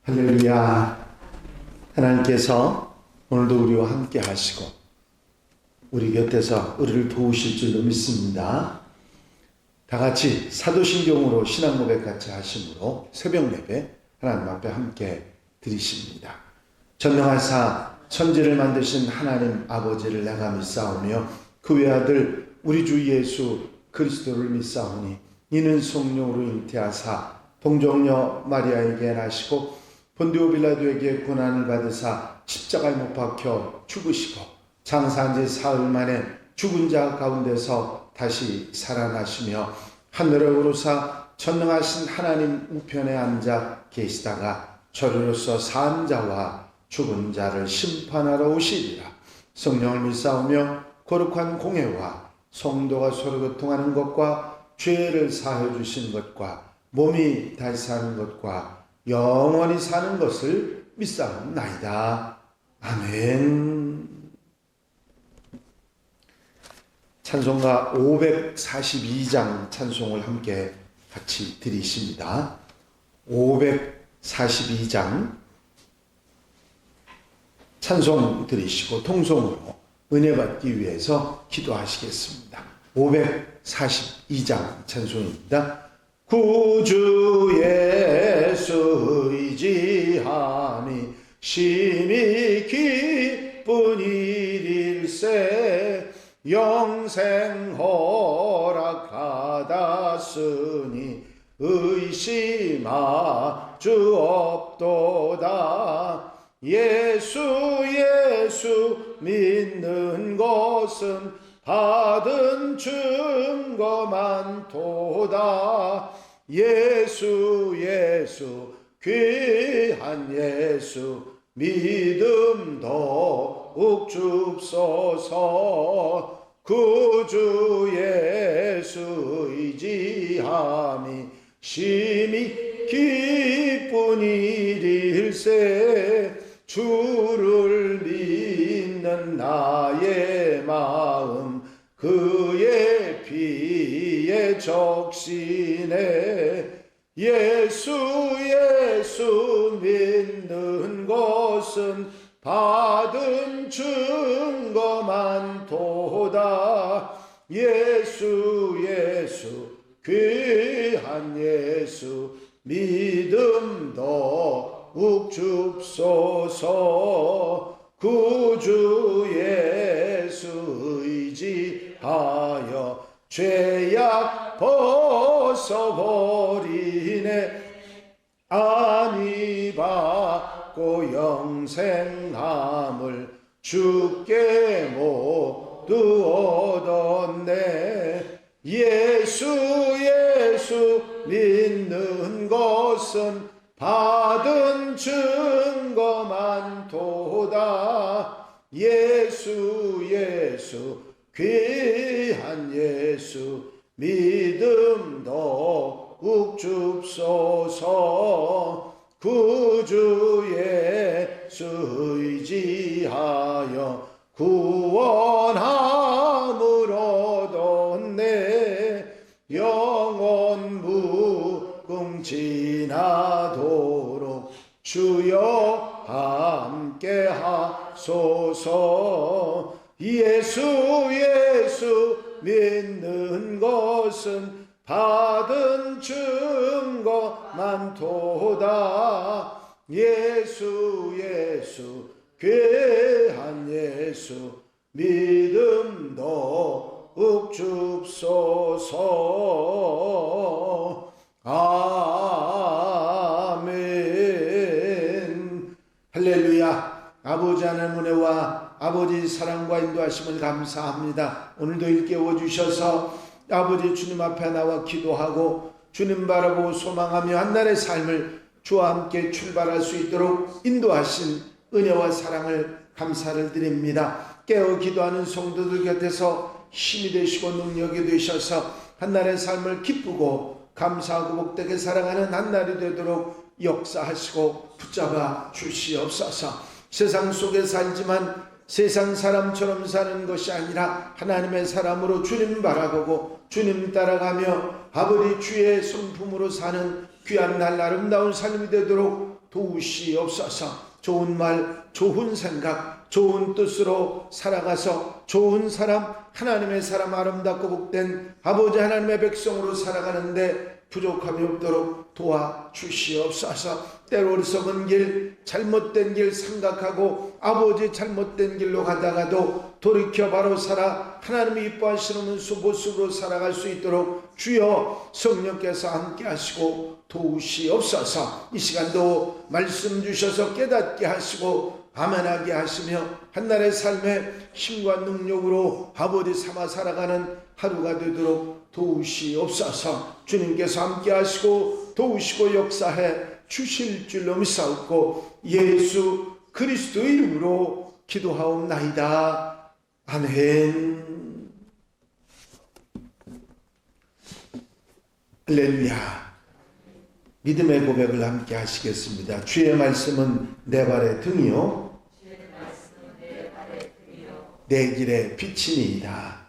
할렐루야. 하나님께서 오늘도 우리와 함께 하시고 우리 곁에서 우리를 도우실 줄로 믿습니다. 다 같이 사도신경으로 신앙 고백 같이 하심으로 새벽 예배 하나님 앞에 함께 드리십니다. 전능하사 천지를 만드신 하나님 아버지를 내가 믿사오며 그 외아들 우리 주 예수 그리스도를 믿사오니 이는 성령으로 잉태하사 동정녀 마리아에게 나시고 본디오 빌라도에게 고난을 받으사 십자가에 못 박혀 죽으시고 장사한 지 사흘 만에 죽은 자 가운데서 다시 살아나시며 하늘에 오르사 전능하신 하나님 우편에 앉아 계시다가 저리로서 산 자와 죽은 자를 심판하러 오시리라. 성령을 믿사오며 거룩한 공회와 성도가 서로 교통하는 것과 죄를 사해 주신 것과 몸이 다시 사는 것과 영원히 사는 것을 믿사옵나이다. 아멘. 찬송가 542장 찬송을 함께 같이 드리십니다. 542장 찬송 드리시고 통성으로 은혜 받기 위해서 기도하시겠습니다. 542장 찬송입니다. 구주 예수 의지하니 심히 기쁜 일일세 영생 허락하다스니 의심하 주 없도다. 예수 믿는 것은 받은 증거만 도다. 예수 귀한 예수 믿음 더욱 줍소서. 구주 예수 의지함이 심히 기쁜 일일세 주를 믿는 나의 마음 그의 피에 적시네. 예수 믿는 것은 받은 증거만 도다. 예수 귀한 예수 믿음 더욱 줍소서. 구주 예수 의지하여 죄악 벗어버리네. 안위 받고 영생함을 주께 모두 얻었네. 예수 믿는 것은 받은 증거만 도다. 예수 귀한 예수 믿음 더욱 줍소서. 구주 예수 의지하여 구원함을 얻었네. 영원 무궁지나도록 주여 함께 하소서. 예수 믿는 것은 받은 증거만 도다. 예수 귀한 예수 믿음 더욱 줍소서. 아멘. 할렐루야. 아버지 하나님 은혜와 아버지 사랑과 인도하심을 감사합니다. 오늘도 일깨워 주셔서 아버지 주님 앞에 나와 기도하고 주님 바라보고 소망하며 한날의 삶을 주와 함께 출발할 수 있도록 인도하신 은혜와 사랑을 감사를 드립니다. 깨어 기도하는 성도들 곁에서 힘이 되시고 능력이 되셔서 한날의 삶을 기쁘고 감사하고 복되게 살아가는 한날이 되도록 역사하시고 붙잡아 주시옵소서. 세상 속에 살지만 세상 사람처럼 사는 것이 아니라 하나님의 사람으로 주님 바라보고 주님 따라가며 아버지 주의 성품으로 사는 귀한 날 아름다운 삶이 되도록 도우시옵소서. 좋은 말, 좋은 생각, 좋은 뜻으로 살아가서 좋은 사람, 하나님의 사람, 아름답고 복된 아버지 하나님의 백성으로 살아가는데 부족함이 없도록 도와주시옵소서. 때로 어리석은 길, 잘못된 길 생각하고 아버지 잘못된 길로 가다가도 돌이켜 바로 살아 하나님이 이뻐하시는 모습으로 살아갈 수 있도록 주여 성령께서 함께 하시고 도우시옵소서. 이 시간도 말씀 주셔서 깨닫게 하시고 아멘하게 하시며 한날의 삶에 힘과 능력으로 아버지 삼아 살아가는 하루가 되도록 도우시옵소서. 주님께서 함께 하시고 도우시고 역사해 주실 줄로 믿사옵고 예수 그리스도의 이름으로 기도하옵나이다. 아멘. 할렐루야. 믿음의 고백을 함께 하시겠습니다. 주의 말씀은 내 발의 등이요 내 길의 빛이니이다.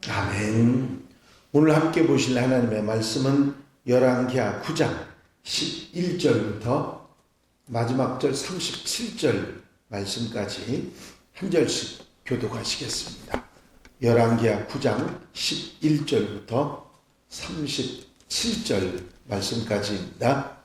아멘. 오늘 함께 보실 하나님의 말씀은 열왕기하 9장 11절부터 마지막 절 37절 말씀까지 한 절씩 교독하시겠습니다. 열왕기하 9장 11절부터 37절 말씀까지입니다.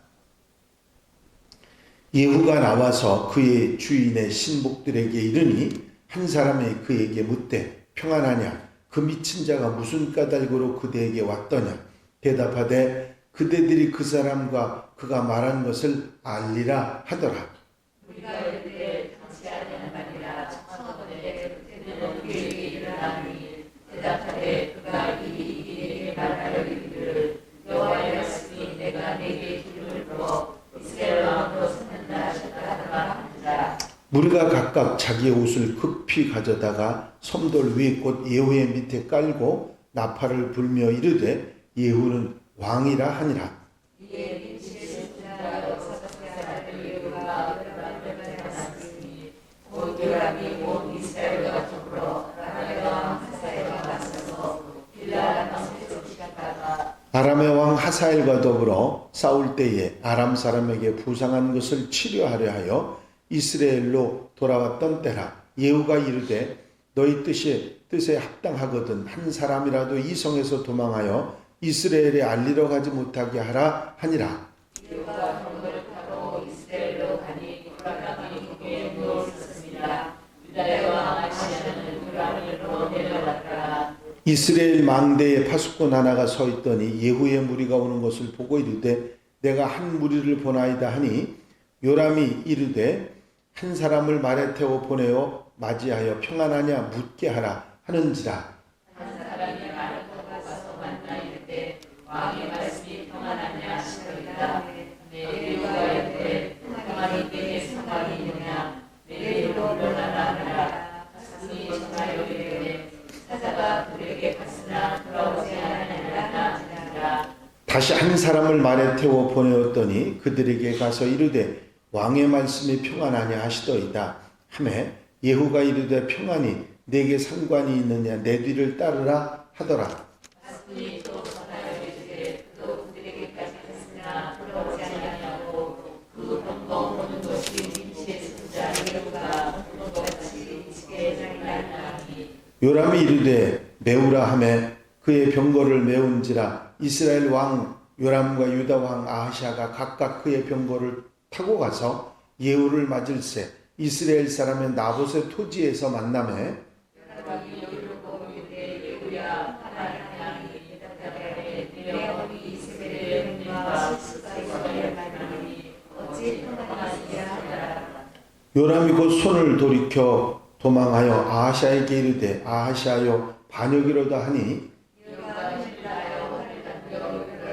예후가 나와서 그의 주인의 신복들에게 이르니 한 사람이 그에게 묻되 평안하냐? 그 미친 자가 무슨 까닭으로 그대에게 왔더냐? 대답하되 그대들이 그 사람과 그가 말한 것을 알리라 하더라. 우리가 이르되 당치 아니하는 말이라 청하거늘 그때는 그에게 일어나니 대답하되 그가 이에게 말하여 이르기를 여호와의 말씀이 내가 내게 기름을 부어 이스라엘 왕으로 삼는다 하셨다 하더라 하니라. 무리가 각각 자기의 옷을 급히 가져다가 섬돌 위에 곧 예후의 밑에 깔고 나팔을 불며 이르되 예후는 왕이라 하니라. 이에 민치를 분하여 사독의 아들 예후가 요람을 만났으니 곧 요람이 온 이스라엘과 더불어 아람의 왕 하사엘과 맞서서 빌라 방에서 시작하다. 아람의 왕 하사엘과 더불어 싸울 때에 아람 사람에게 부상한 것을 치료하려 하여 이스라엘로 돌아왔던 때라. 예후가 이르되 너희 뜻에 합당하거든 한 사람이라도 이 성에서 도망하여 이스라엘에 알리러 가지 못하게 하라 하니라. 예후가 병거를 타고 이스라엘로 가니 요람이 거기에 누워 있었습니다. 유다의 왕 아시야는 요람으로 내려왔더라. 이스라엘 망대에 파수꾼 하나가 서 있더니 예후의 무리가 오는 것을 보고 이르되 내가 한 무리를 보나이다 하니 요람이 이르되 한 사람을 말에 태워 보내어 맞이하여 평안하냐 묻게 하라 하는지라. 한 사람이 말을 타고 가서 만나 이르되 왕의 말씀이 평안하냐 하시더이다. 예후가 이르되 평안이 내게 상관이 있느냐 내게 이르러 물러나라 하니라. 가슴이 전하여 이르되 사자가 그에게 갔으나 돌아오지 않으리라 하니라. 다시 한 사람을 말에 태워 보내었더니 그들에게 가서 이르되 왕의 말씀이 평안하냐 하시더이다 하매 예후가 이르되 평안이 내게 상관이 있느냐 내 뒤를 따르라 하더라. 가슴이 또 전하여 이르되 그도 그들에게까지 갔으나 돌아오지 아니하고 그 병거 모든 것이 민치의 손자 예후가 모든 것같이 민치게 장난하니. 요람이 이르되 메우라 하매 그의 병거를 메운지라. 이스라엘 왕 요람과 유다 왕 아하시아가 각각 그의 병거를 타고 가서 예후를 맞을새 이스라엘 사람의 나봇의 토지에서 만나매 요람이 이르고 이르되 예후야 하나님 양이 대답하되 내 어미 이스라엘의 형님과 실수가의 말하니 어찌 평안하시냐 하더라. 요람이 곧 손을 돌이켜 도망하여 아하시아에게 이르되 아하시아여 반역이로다 하니 예후가 일하여 화를 당겨 그의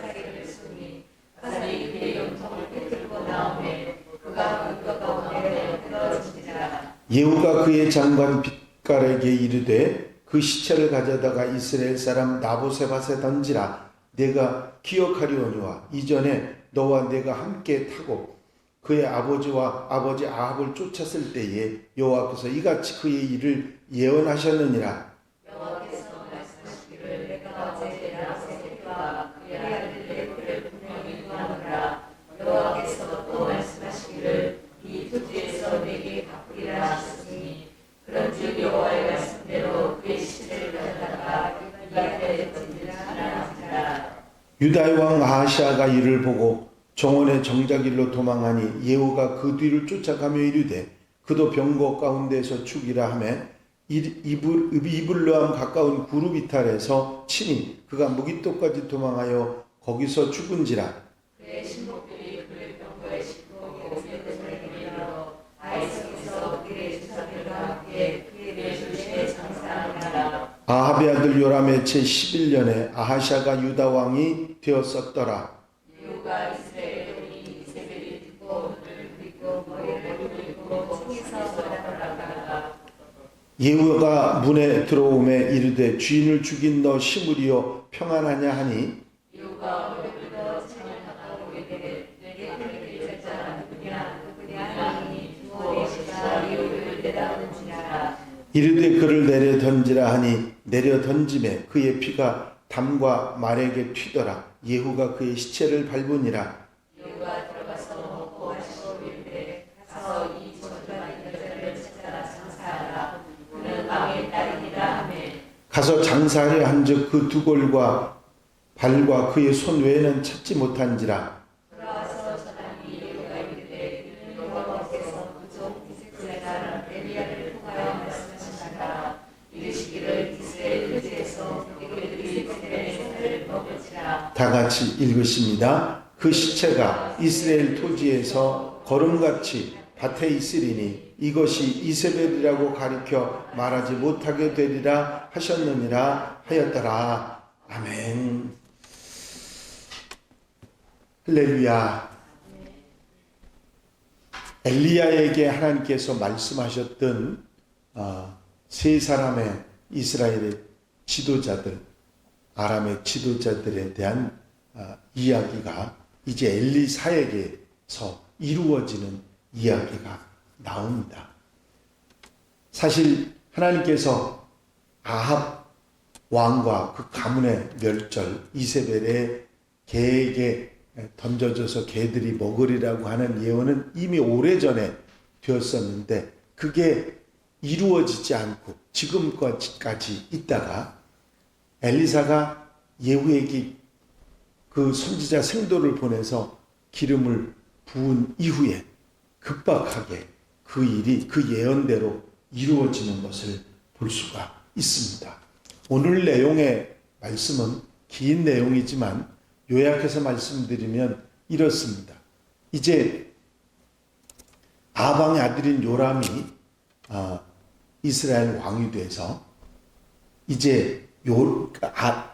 사기를 쏘니 가산이 그의 염통을 꿰뚫고 나오매 그가 그 가운데 떨어지니라. 예후가 그의 장관 빛깔에게 이르되 그 시체를 가져다가 이스라엘 사람 나봇의 밭에 던지라. 내가 기억하리오니와 이전에 너와 내가 함께 타고 그의 아버지와 아버지 아합을 쫓았을 때에 여호와께서 이같이 그의 일을 예언하셨느니라. 여호와께서 말씀하시기를 내가 어제 나봇의 새끼와 그의 아들 예후를 분명히 구하노라. 유다의 왕 아하시아가 이를 보고 정원의 정작일로 도망하니 예후가 그 뒤를 쫓아가며 이르되 그도 병거 가운데서 죽이라 하며 이블로암 가까운 구룹 이탈에서 치니 그가 무기토까지 도망하여 거기서 죽은지라. 그의 신복들이 그의 병거에 싣고 예루살렘에 이르러 아이성에서 그의 주사들과 함께 그의 도시에 장사하니라. 아합의 아들 요람의 제 11년에 아하시아가 유다 왕이 되었었더라. 예후가 이스라엘이 이세벨이 듣고 눈을 붉고 머리를 붉고 총에서 올라가다가 예후가 문에 들어오매 이르되 주인을 죽인 너 시므리여 평안하냐 하니 예후가 얼굴로 창을 이르되 내게 그렇게 여자 누구냐 하니 주어의 시가 예후를 내다보는지라. 이르되 그를 내려 던지라 하니 내려 던짐에 그의 피가 담과 말에게 튀더라. 예후가 그의 시체를 밟으니라. 예후가 들어가서 먹고 마시고 이르되 가서 이 저주받은 여자를 찾아라 장사하라. 그는 왕의 딸이니라 하며 가서 장사하려 한즉 그 두 골과 발과 그의 손 외에는 찾지 못한지라. 돌아와서 전하니 예후가 이르되 이는 여호와께서 그종 이스라엘 사람 엘리야를 통하여 말씀하신다. 이르시기를 이스라엘 토지에서 그들이 이스라엘의 살을 먹을지라. 다 같이 읽으십니다. 그 시체가 이스라엘 토지에서 거름같이 밭에 있으리니 이것이 이세벨이라고 가리켜 말하지 못하게 되리라 하셨느니라 하였더라. 아멘. 할렐루야. 엘리야에게 하나님께서 말씀하셨던 세 사람의 이스라엘의 지도자들, 아람의 지도자들에 대한 이야기가 이제 엘리사에게서 이루어지는 이야기가 나옵니다. 사실 하나님께서 아합 왕과 그 가문의 멸절, 이세벨의 개에게 던져져서 개들이 먹으리라고 하는 예언은 이미 오래전에 되었었는데 그게 이루어지지 않고 지금까지 있다가 엘리사가 예후에게 그 선지자 생도를 보내서 기름을 부은 이후에 급박하게 그 일이 그 예언대로 이루어지는 것을 볼 수가 있습니다. 오늘 내용의 말씀은 긴 내용이지만 요약해서 말씀드리면 이렇습니다. 이제 아방의 아들인 요람이 이스라엘 왕이 돼서 이제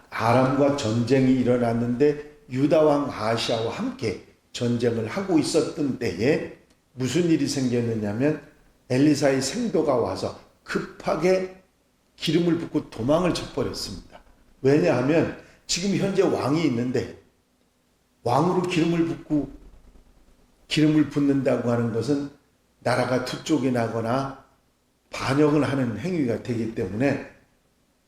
아람과 전쟁이 일어났는데 유다 왕 아하시아와 함께 전쟁을 하고 있었던 때에 무슨 일이 생겼느냐면 엘리사의 생도가 와서 급하게 기름을 붓고 도망을 쳐버렸습니다. 왜냐하면 지금 현재 왕이 있는데 왕으로 기름을 붓는다고 하는 것은 나라가 두 쪽이 나거나 반역을 하는 행위가 되기 때문에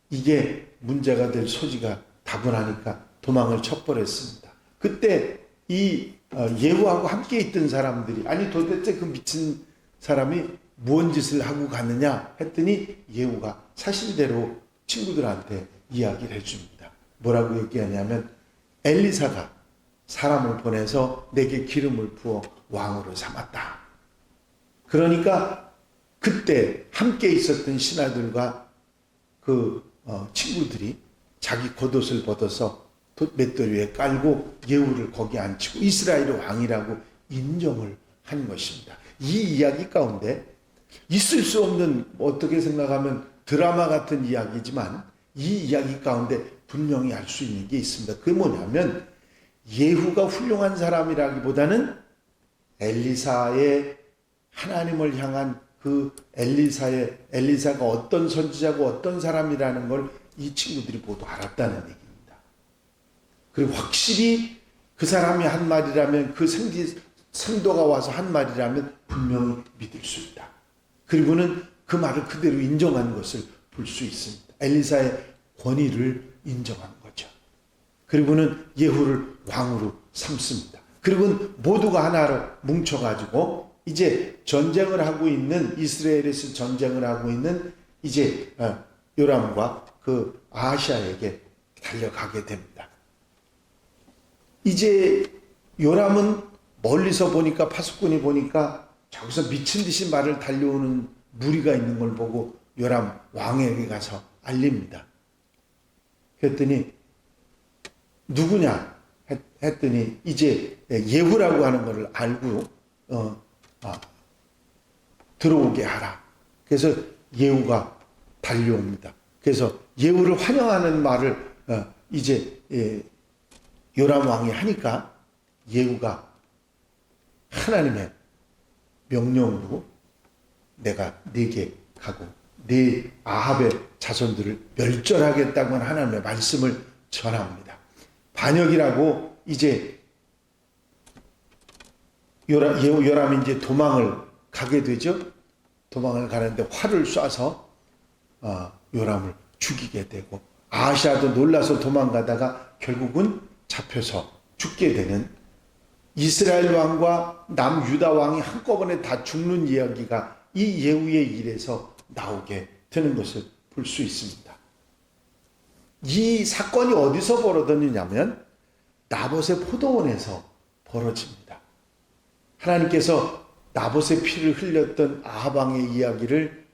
이게 문제가 될 소지가 다분하니까 도망을 쳐버렸습니다. 그때 이 예후하고 함께 있던 사람들이 아니 도대체 그 미친 사람이 무슨 짓을 하고 갔느냐 했더니 예후가 사실대로 친구들한테 이야기를 해줍니다. 뭐라고 얘기하냐면 엘리사가 사람을 보내서 내게 기름을 부어 왕으로 삼았다. 그러니까 그때 함께 있었던 신하들과 그 친구들이 자기 겉옷을 벗어서 맷돌 위에 깔고 예후를 거기 앉히고 이스라엘의 왕이라고 인정을 한 것입니다. 이 이야기 가운데 있을 수 없는 어떻게 생각하면 드라마 같은 이야기지만 이 이야기 가운데 분명히 알 수 있는 게 있습니다. 그게 뭐냐면 예후가 훌륭한 사람이라기보다는 엘리사의 하나님을 향한 그 엘리사가 어떤 선지자고 어떤 사람이라는 걸 이 친구들이 모두 알았다는 얘기입니다. 그리고 확실히 그 사람이 한 말이라면 그 생도가 와서 한 말이라면 분명히 믿을 수 있다. 그리고는 그 말을 그대로 인정하는 것을 볼 수 있습니다. 엘리사의 권위를 인정한 거죠. 그리고는 예후를 왕으로 삼습니다. 그리고 모두가 하나로 뭉쳐가지고 이제 전쟁을 하고 있는 이스라엘에서 전쟁을 하고 있는 이제 요람과 그 아하시아에게 달려가게 됩니다. 이제 요람은 멀리서 보니까 파수꾼이 보니까 저기서 미친 듯이 말을 달려오는 무리가 있는 걸 보고 요람 왕에게 가서 알립니다. 그랬더니 누구냐 했더니 이제 예후라고 하는 것을 알고 들어오게 하라. 그래서 예후가 달려옵니다. 그래서 예후를 환영하는 말을 이제 요람 왕이 하니까 예후가 하나님의 명령으로 내가 네게 가고 네 아합의 자손들을 멸절하겠다고 하는 하나님의 말씀을 전합니다. 반역이라고 이제 요람이 이제 도망을 가게 되죠. 도망을 가는데 활을 쏴서 요람을 죽이게 되고 아하시아도 놀라서 도망가다가 결국은 잡혀서 죽게 되는 이스라엘 왕과 남유다 왕이 한꺼번에 다 죽는 이야기가 이 예후의 일에서 나오게 되는 것을 볼 수 있습니다. 이 사건이 어디서 벌어졌느냐면 나봇의 포도원에서 벌어집니다. 하나님께서 나봇의 피를 흘렸던 아합 왕의 이야기를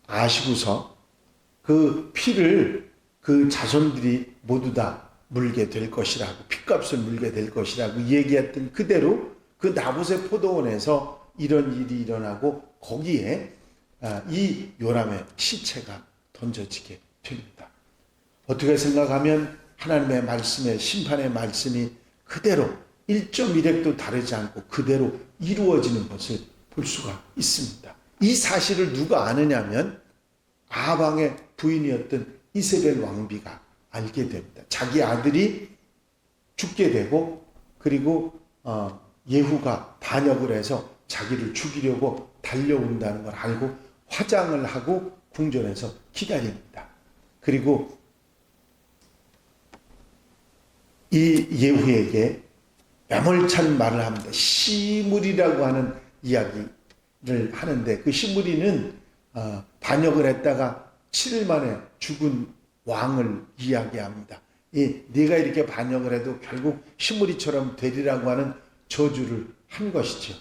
아시고서 그 피를 그 자손들이 모두 다 물게 될 것이라고, 핏값을 물게 될 것이라고 얘기했던 그대로 그 나봇의 포도원에서 이런 일이 일어나고 거기에 이 요람의 시체가 던져지게 됩니다. 어떻게 생각하면 하나님의 말씀의 심판의 말씀이 그대로 1.1획도 다르지 않고 그대로 이루어지는 것을 볼 수가 있습니다. 이 사실을 누가 아느냐면 아합 왕의 부인이었던 이세벨 왕비가 알게 됩니다. 자기 아들이 죽게 되고 그리고 예후가 반역을 해서 자기를 죽이려고 달려온다는 걸 알고 화장을 하고 궁전에서 기다립니다. 그리고 이 예후에게 야몰찬 말을 합니다. 시므리라고 하는 이야기를 하는데 그 시므리는 반역을 했다가 7일 만에 죽은 왕을 이야기합니다. 네가 이렇게 반역을 해도 결국 시므리처럼 되리라고 하는 저주를 한 것이죠.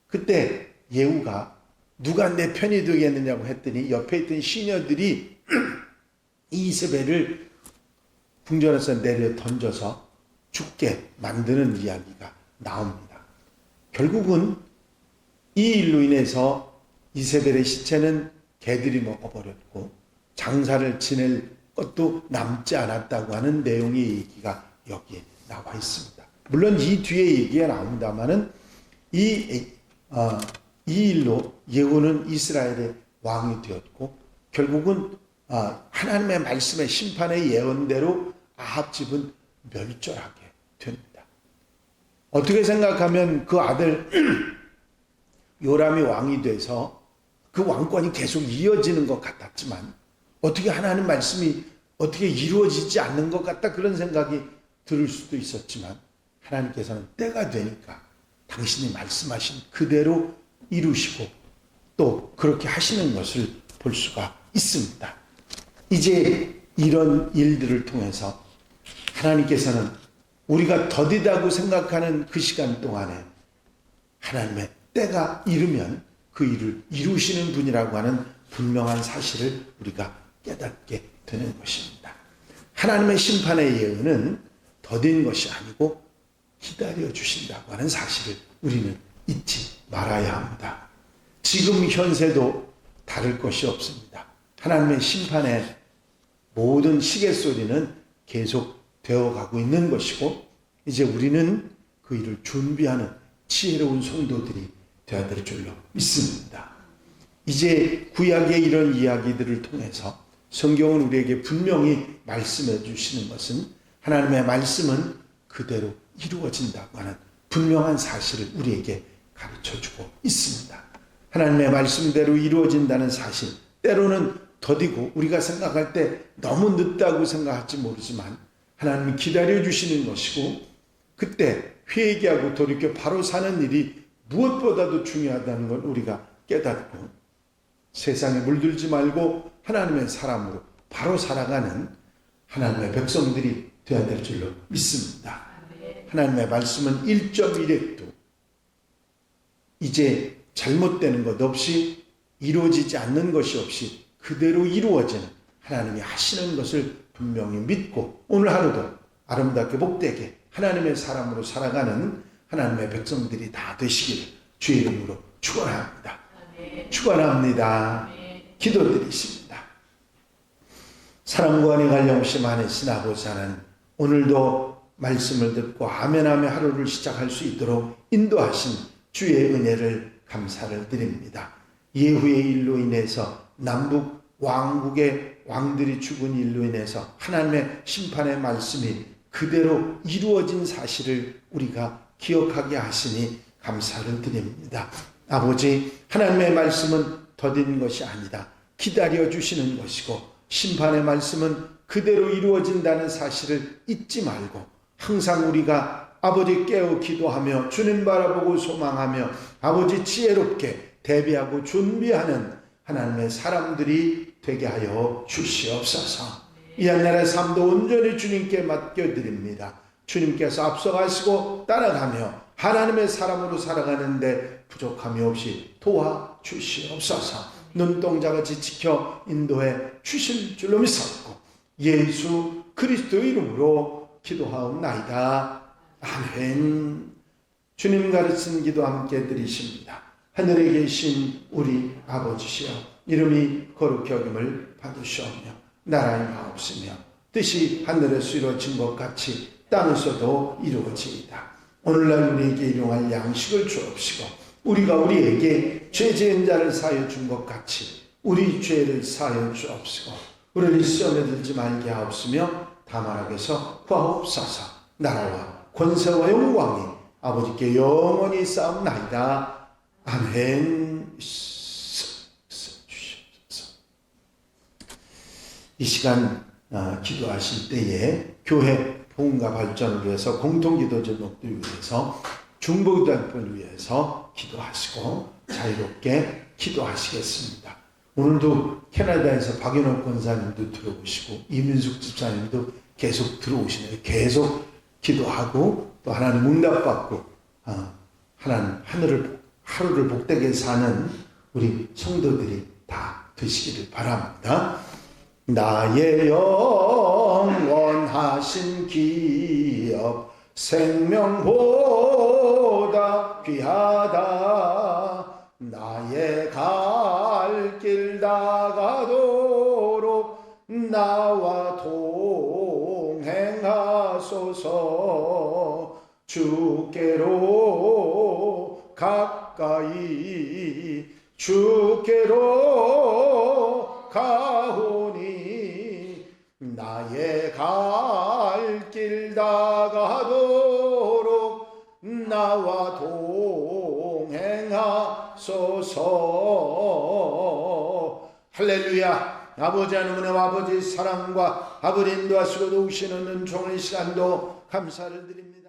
그때 예후가 누가 내 편이 되겠느냐고 했더니 옆에 있던 시녀들이 이세벨을 궁전에서 내려 던져서 죽게 만드는 이야기가 나옵니다. 결국은 이 일로 인해서 이세벨의 시체는 개들이 먹어버렸고 장사를 지낼 것도 남지 않았다고 하는 내용의 얘기가 여기에 나와 있습니다. 물론 이 뒤에 얘기가 나옵니다만은 이 일로 예후는 이스라엘의 왕이 되었고 결국은 하나님의 말씀의 심판의 예언대로 아합 집은 멸절하게 됩니다. 어떻게 생각하면 그 아들 요람이 왕이 돼서 그 왕권이 계속 이어지는 것 같았지만 어떻게 하나님 말씀이 어떻게 이루어지지 않는 것 같다 그런 생각이 들을 수도 있었지만 하나님께서는 때가 되니까 당신이 말씀하신 그대로 이루시고 또 그렇게 하시는 것을 볼 수가 있습니다. 이제 이런 일들을 통해서 하나님께서는 우리가 더디다고 생각하는 그 시간 동안에 하나님의 때가 이르면 그 일을 이루시는 분이라고 하는 분명한 사실을 우리가 깨닫게 되는 것입니다. 하나님의 심판의 예언은 더딘 것이 아니고 기다려 주신다고 하는 사실을 우리는 잊지 말아야 합니다. 지금 현세도 다를 것이 없습니다. 하나님의 심판의 모든 시계소리는 계속 되어가고 있는 것이고 이제 우리는 그 일을 준비하는 지혜로운 성도들이 되어야 될 줄로 믿습니다. 이제 구약의 이런 이야기들을 통해서 성경은 우리에게 분명히 말씀해 주시는 것은 하나님의 말씀은 그대로 이루어진다고 하는 분명한 사실을 우리에게 가르쳐주고 있습니다. 하나님의 말씀대로 이루어진다는 사실, 때로는 더디고 우리가 생각할 때 너무 늦다고 생각할지 모르지만 하나님이 기다려주시는 것이고 그때 회개하고 돌이켜 바로 사는 일이 무엇보다도 중요하다는 걸 우리가 깨닫고 세상에 물들지 말고 하나님의 사람으로 바로 살아가는 하나님의 백성들이 되어야 될 줄로 믿습니다. 하나님의 말씀은 1.1획도 이제 잘못되는 것 없이 이루어지지 않는 것이 없이 그대로 이루어지는 하나님이 하시는 것을 분명히 믿고 오늘 하루도 아름답게 복되게 하나님의 사람으로 살아가는 하나님의 백성들이 다 되시기를 주의 이름으로 축원합니다. 축원합니다. 기도드리십니다. 사랑과 은혜 갈량없이 많은 신하고자는 오늘도 말씀을 듣고 아멘하며 하루를 시작할 수 있도록 인도하신 주의 은혜를 감사를 드립니다. 예후의 일로 인해서 남북 왕국의 왕들이 죽은 일로 인해서 하나님의 심판의 말씀이 그대로 이루어진 사실을 우리가 기억하게 하시니 감사를 드립니다. 아버지, 하나님의 말씀은 더딘 것이 아니다. 기다려주시는 것이고 심판의 말씀은 그대로 이루어진다는 사실을 잊지 말고 항상 우리가 아버지 깨어 기도하며 주님 바라보고 소망하며 아버지 지혜롭게 대비하고 준비하는 하나님의 사람들이 되게 하여 주시옵소서. 이 한 날의 삶도 온전히 주님께 맡겨드립니다. 주님께서 앞서가시고 따라가며 하나님의 사람으로 살아가는데 부족함이 없이 도와주시옵소서. 눈동자같이 지켜 인도해 주실 줄로 믿사옵고 예수 그리스도 이름으로 기도하옵나이다. 아멘. 주님 가르친 기도 함께 드리십니다. 하늘에 계신 우리 아버지시여, 이름이 거룩히 여김을 받으시오며 나라의 마옵시며 뜻이 하늘에서 이루어진 것 같이 땅에서도 이루어지이다. 오늘날 우리에게 일용할 양식을 주옵시고 우리가 우리에게 죄 지은 자를 사하여 준 것 같이 우리 죄를 사하여 주옵시고 우리를 시험에 들지 말게 하옵시며 다만 악에서 구하옵소서. 나라와 권세와 영광이 아버지께 영원히 쌓옵나이다. 아멘. 이 시간 기도하실 때에 교회 복음과 발전을 위해서 공통기도 제목들 위해서 중보기도를 위해서 기도하시고 자유롭게 기도하시겠습니다. 오늘도 캐나다에서 박윤옥 권사님도 들어오시고 이민숙 집사님도 계속 들어오시네요. 계속 기도하고 또 하나님 응답받고 하나님 하루를 복되게 사는 우리 성도들이 다 되시기를 바랍니다. 나의 영원하신 기업 생명보다 귀하다. 나의 갈 길 나가도록 나와 동행하소서. 주께로 가까이 주께로 가오니 나의 갈 길 나가도록 나와 동행하소서. 할렐루야. 아버지 하나님 은혜와 아버지 사랑과 아버지 인도하시고 도우시는 은총의 시간도 감사를 드립니다.